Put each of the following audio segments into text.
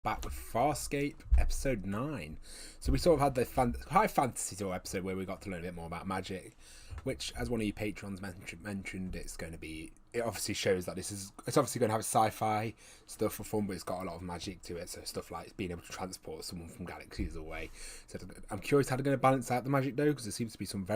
Back with Farscape episode 9. So we sort of had the high fantasy sort of episode where we got to learn a bit more about magic, which, as one of you patrons mentioned, it's going to be, it obviously shows that it's obviously going to have sci-fi stuff for fun, but it's got a lot of magic to it. So stuff like being able to transport someone from galaxies away. So I'm curious how they're going to balance out the magic though, because there seems to be some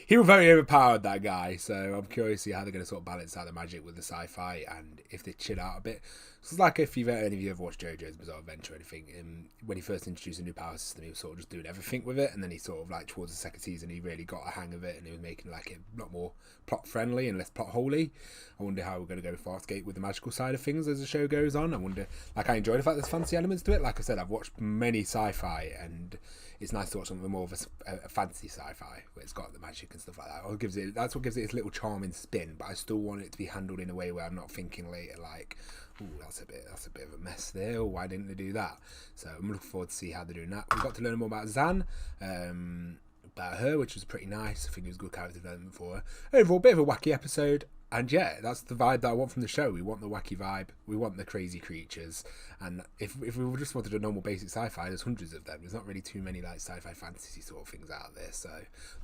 he was very overpowered, that guy. So I'm curious to see how they're going to sort of balance out the magic with the sci-fi, and if they chill out a bit. It's like if any of you ever watched JoJo's Bizarre Adventure or anything, when he first introduced a new power system, he was sort of just doing everything with it, and then he sort of like towards the second season, he really got a hang of it, and he was making like it a lot more plot friendly and less plot holy. I wonder how we're going to go Farscape with the magical side of things as the show goes on. I wonder, like, I enjoy the fact there's fantasy elements to it. Like I said, I've watched many sci-fi, and it's nice to watch something more of a fantasy sci-fi where it's got the magic and stuff like that. That's what gives it its little charming spin. But I still want it to be handled in a way where I'm not thinking later like, "Ooh, that's a bit of a mess there. Why didn't they do that?" So I'm looking forward to see how they're doing that. We got to learn more about Zan, about her, which was pretty nice. I think it was good character development for her. Overall, bit of a wacky episode. And yeah, that's the vibe that I want from the show. We want the wacky vibe. We want the crazy creatures. And if we just wanted a normal basic sci-fi, there's hundreds of them. There's not really too many like sci-fi fantasy sort of things out there. So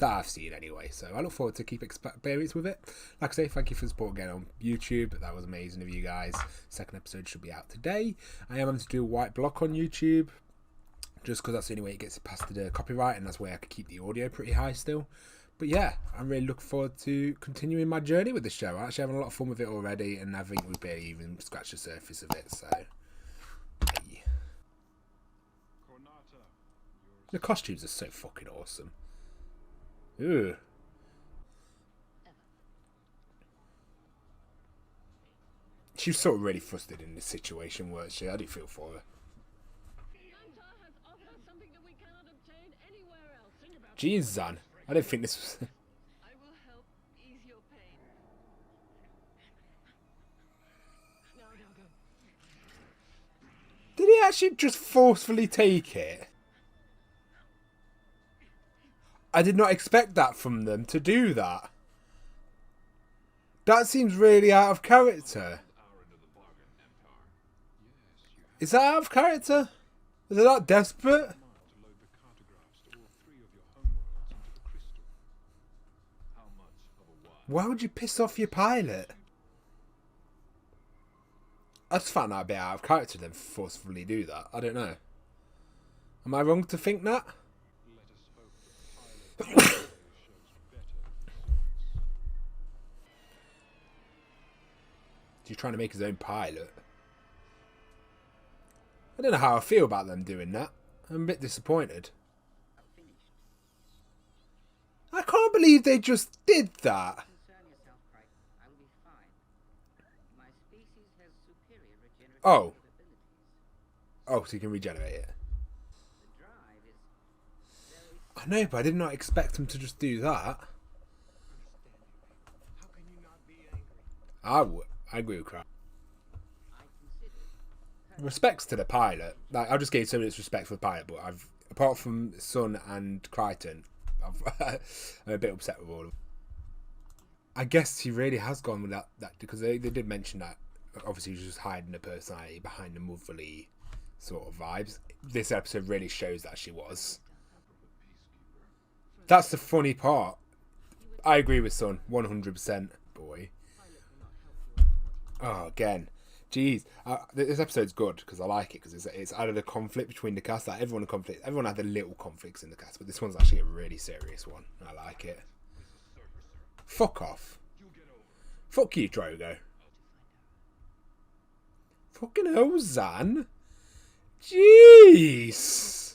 that I've seen anyway. So I look forward to keep experience with it. Like I say, thank you for the support again on YouTube. That was amazing of you guys. Second episode should be out today. I am having to do a white block on YouTube, just because that's the only way it gets past the copyright, and that's where I could keep the audio pretty high still. But yeah, I'm really looking forward to continuing my journey with the show. I'm actually having a lot of fun with it already, and I think we've barely even scratched the surface of it. So hey. The costumes are so fucking awesome. Ooh. She was sort of really frustrated in this situation, weren't she? I do feel for her. Jeez, Zan. I don't think this was... I will help ease your pain. No, go. Did he actually just forcefully take it? I did not expect that from them to do that. That seems really out of character. Is that out of character? Is it that desperate? Why would you piss off your pilot? I just found that a bit out of character then forcefully do that. I don't know. Am I wrong to think that? He's trying to make his own pilot. I don't know how I feel about them doing that. I'm a bit disappointed. I can't believe they just did that. Oh. Oh, so you can regenerate it. I know, but I did not expect him to just do that. I agree with Crowd. Respects to the pilot. Like, I'll just give so much respect for the pilot, but apart from Sun and Crichton, I'm a bit upset with all of them. I guess he really has gone with that because they did mention that obviously he was just hiding the personality behind the motherly sort of vibes. This episode really shows that she was. That's the funny part. I agree with Sun 100%. Boy. Oh, again. Jeez, this episode's good because I like it because it's added a conflict between the cast. Like everyone had the little conflicts in the cast, but this one's actually a really serious one. I like it. Fuck off. Fuck you, Drogo. Fucking hell, Zan. Jeez.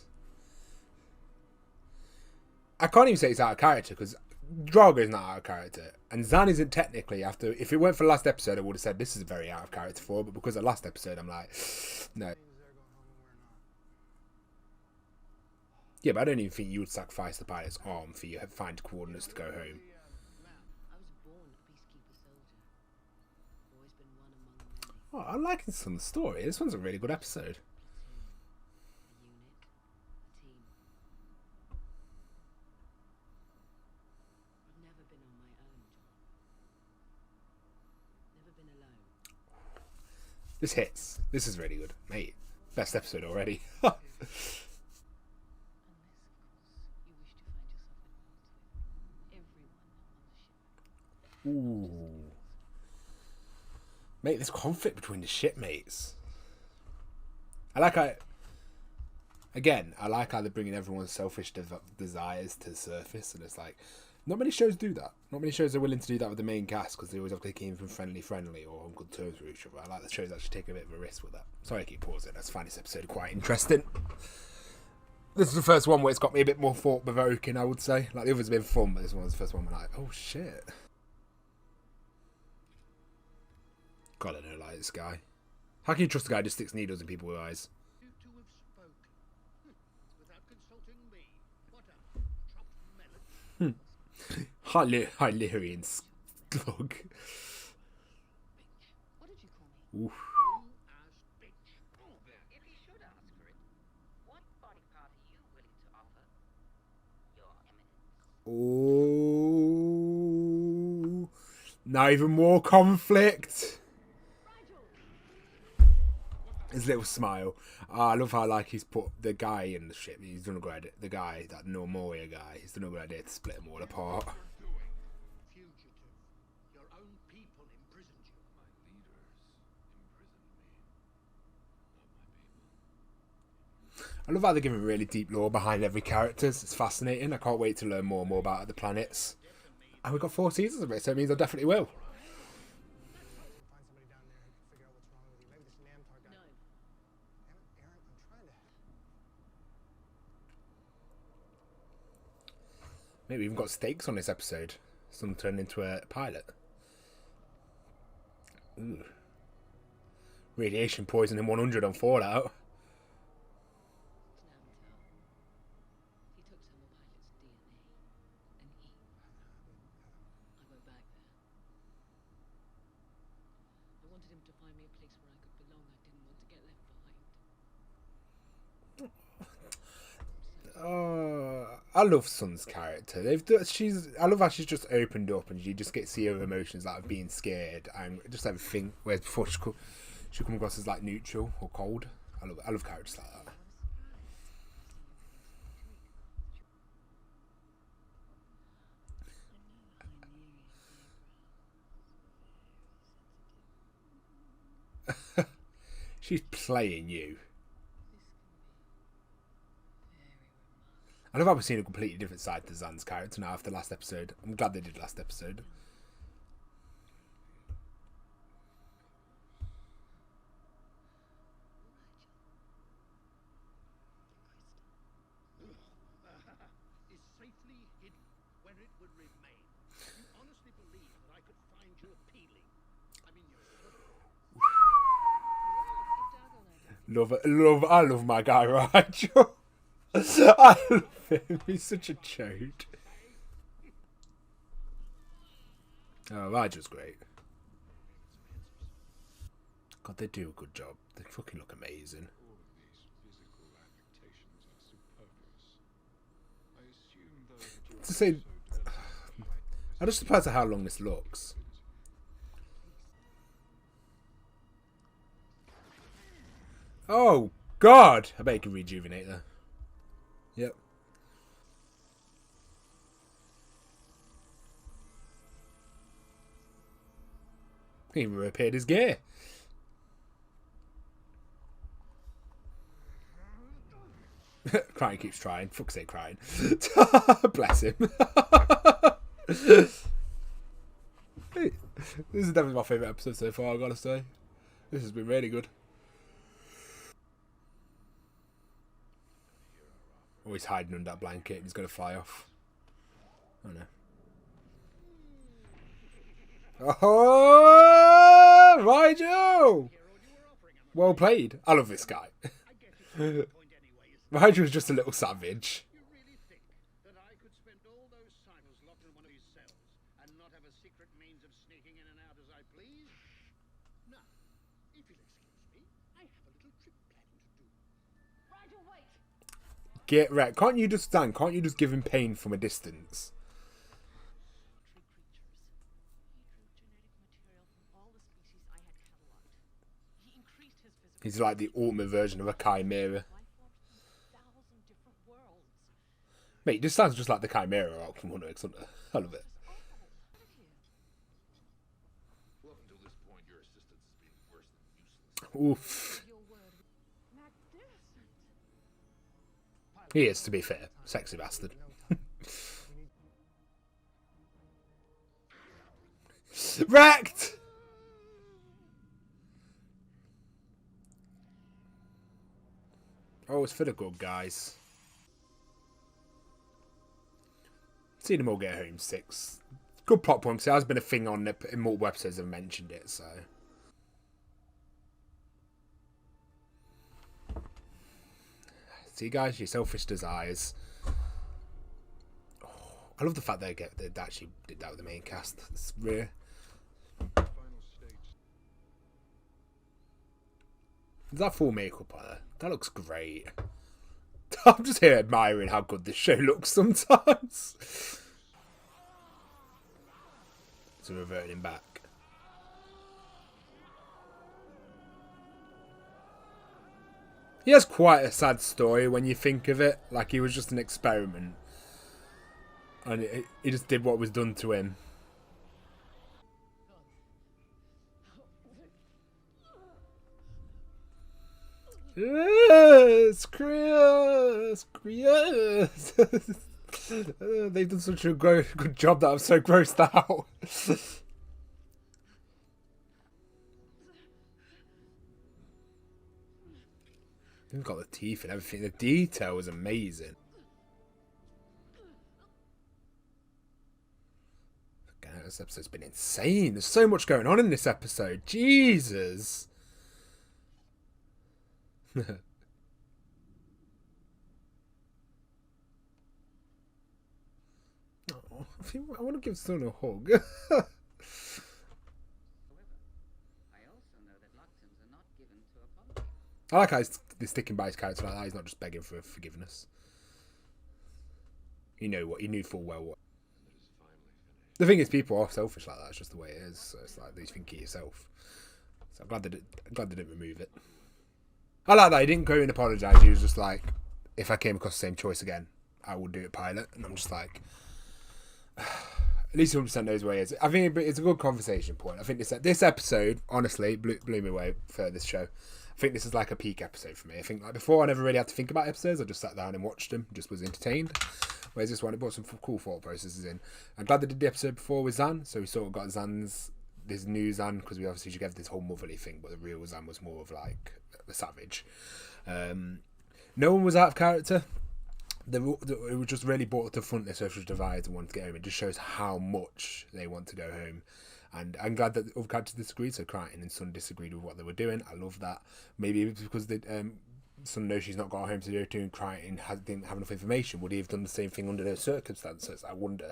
I can't even say it's out of character because Drogo's not out of character. And Zan isn't technically after... If it weren't for the last episode, I would have said this is very out of character for her. But because of the last episode, I'm like, no. Yeah, but I don't even think you would sacrifice the pilot's arm for you to find coordinates to go home. Oh, I'm liking some story. This one's a really good episode. This hits. This is really good, mate. Best episode already. Ooh. Mate, there's conflict between the shipmates. I like how they're bringing everyone's selfish desires to the surface, and it's like, not many shows do that. Not many shows are willing to do that with the main cast, because they always have to keep them friendly or on good terms with each other. I like the shows actually take a bit of a risk with that. Sorry I keep pausing, I just find this episode quite interesting. This is the first one where it's got me a bit more thought-provoking, I would say. Like, the others have been fun, but this one's the first one where I'm like, oh shit. God, I don't like this guy. How can you trust a guy who just sticks needles in people's eyes? You two have spoken. Without consulting me. What a chopped melon. Hylian slug. What did you call me? Oof. You asked bitch. If you should ask for it, what body part are you willing to offer? Your eminence. Oh. Now even more conflict. His little smile. I love how like he's put the guy in the ship. He's done a good idea. The guy, that Normoria guy, he's done a good idea to split them all apart. Fugitive. Your own people imprisoned you. My leaders imprisoned me, not my people. I love how they're giving really deep lore behind every character. It's fascinating. I can't wait to learn more and more about the planets. And we've got 4 seasons of it, so it means I definitely will. Find somebody down there who can figure out what's wrong with you. Maybe this Namtar guy. No. Aaron, I'm trying to. Maybe we even got stakes on this episode. Some turned into a pilot. Ooh. Radiation poisoning 100 on Fallout. He took some of Pilot's DNA, and I went back there. I wanted him to find me a place where I could belong. I didn't want to get left behind. I love Sun's character. I love how she's just opened up and you just get to see her emotions, like of being scared and just everything. Whereas before she come across as like neutral or cold. I love characters like that. She's playing you. I love how we're seeing a completely different side to Zan's character now after last episode. I'm glad they did last episode. Is safely hidden where it would remain. You honestly believe that I could find you appealing? I mean, I love my guy Rigel. I love him. He's such a chode. Oh, Rigel's great. God, they do a good job. They fucking look amazing. All of these physical affectations are superfluous. I assume, though, that your To say, episode I'm just surprised at how long this looks. Oh, God! I bet you can rejuvenate there. Yep. He even repaired his gear. Crying keeps trying. Fuck's sake, crying. Bless him. Hey, this is definitely my favourite episode so far, I gotta say. This has been really good. Oh, he's hiding under that blanket and he's gonna fly off. Oh no. Oh, Rigel! Well played. I love this guy. Rigel's just a little savage. You really think that I could spend all those cycles locked in one of these cells and not have a secret means of sneaking in and out as I please? Now, if you'll excuse me, I have a little trip planning to do. Rigel, wait! Get wrecked. Can't you just stand? Can't you just give him pain from a distance? Tree creatures. He drew genetic material from all the species I had cataloged. He increased his physical He's like the ultimate version of a chimera. Mate, he just sounds just like the chimera out from Hunter x Hunter. I love it. Well, up until this point, your assistance has been worse than useless. Oof. He is, to be fair. Sexy bastard. Wrecked! Oh, it's for the good guys. Seen them all get home 6. Good plot point, because it has been a thing on in multiple episodes. I've mentioned it, so. See, guys, your selfish desires. Oh, I love the fact they actually did that with the main cast. It's rare. Final stage. Is that full makeup on her? That looks great. I'm just here admiring how good this show looks sometimes. So reverting him back. He has quite a sad story when you think of it. Like, he was just an experiment. And he just did what was done to him. Yes, Chris. They've done such a good job that I'm so grossed out. They've got the teeth and everything. The detail was amazing. God, this episode's been insane. There's so much going on in this episode. Jesus. Oh, I want to give Son a hug. However, I also know that Loxons are not given to apology. I like how he's sticking by his character like that. He's not just begging for forgiveness. You know what? He knew full well what. The thing is, people are selfish like that. It's just the way it is. So it's like, you think of yourself. So I'm glad they didn't remove it. I like that. He didn't go and apologise. He was just like, if I came across the same choice again, I would do it pilot. And I'm just like, at least 100% knows where he is. I think it's a good conversation point. I think this episode, honestly, blew me away for this show. I think this is like a peak episode for me. I think like before, I never really had to think about episodes. I just sat down and watched them, just was entertained. Whereas this one, it brought some cool thought processes in. I'm glad they did the episode before with Zan, so we sort of got this new Zan, because we obviously should get this whole motherly thing, but the real Zan was more of like the savage. No one was out of character. It was just really brought to the front their social divides and wanted to get home. It just shows how much they want to go home. And I'm glad that other characters disagreed. So Crichton and Sun disagreed with what they were doing. I love that. Maybe it was because Sun knows she's not got home to go to, and Crichton didn't have enough information. Would he have done the same thing under those circumstances? I wonder.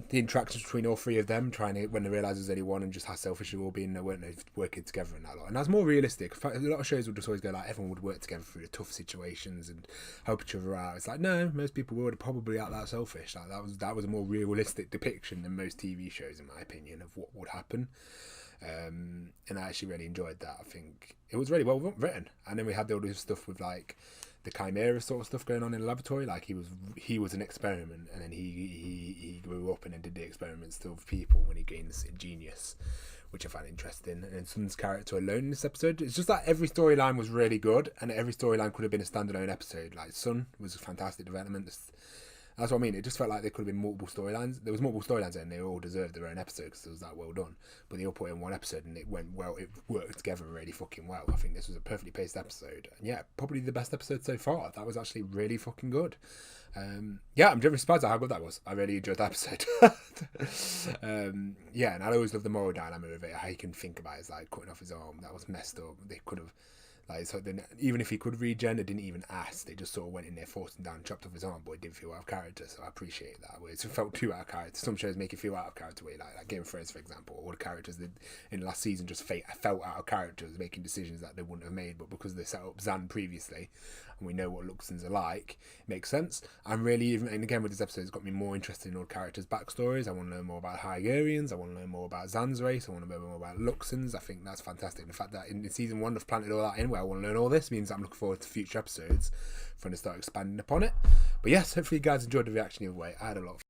The interactions between all three of them, when they realise there's only one, and just how selfish they all being, they weren't working together and that lot. And that's more realistic. A lot of shows would just always go like, everyone would work together through the tough situations and help each other out. It's like, no, most people would probably act that selfish. Like that was a more realistic depiction than most TV shows, in my opinion, of what would happen. And I actually really enjoyed that. I think it was really well written. And then we had all this stuff with like the chimera sort of stuff going on in the laboratory. Like he was an experiment, and then he grew up and then did the experiments to other people when he gained this genius, which I found interesting. And then Sun's character alone in this episode, it's just that every storyline was really good, and every storyline could have been a standalone episode. Like Sun was a fantastic development. That's what I mean. It just felt like there could have been multiple storylines. There was multiple storylines, and they all deserved their own episode because it was that well done. But they all put in one episode, and it went well. It worked together really fucking well. I think this was a perfectly paced episode, and yeah, probably the best episode so far. That was actually really fucking good. Yeah, I'm generally surprised at how good that was. I really enjoyed that episode. Yeah, and I always love the moral dynamic of it. How you can think about it, is like cutting off his arm. That was messed up. Like, so then, even if he could regen, they didn't even ask. They just sort of went in there, forced him down, chopped off his arm, but it didn't feel out of character. So I appreciate that. Where it felt too out of character. Some shows make it feel out of character, way like Game of Thrones, for example. All the characters that in the last season just felt out of character, making decisions that they wouldn't have made. But because they set up Zan previously, and we know what Luxons are like, it makes sense. I'm really, and again with this episode, it's got me more interested in all the characters' backstories. I want to know more about Hygarians. I want to know more about Zan's race. I want to know more about Luxons. I think that's fantastic. The fact that in season 1 they've planted all that in, where I want to learn all this, means I'm looking forward to future episodes for them to start expanding upon it. But yes, hopefully you guys enjoyed the reaction either way. I had a lot of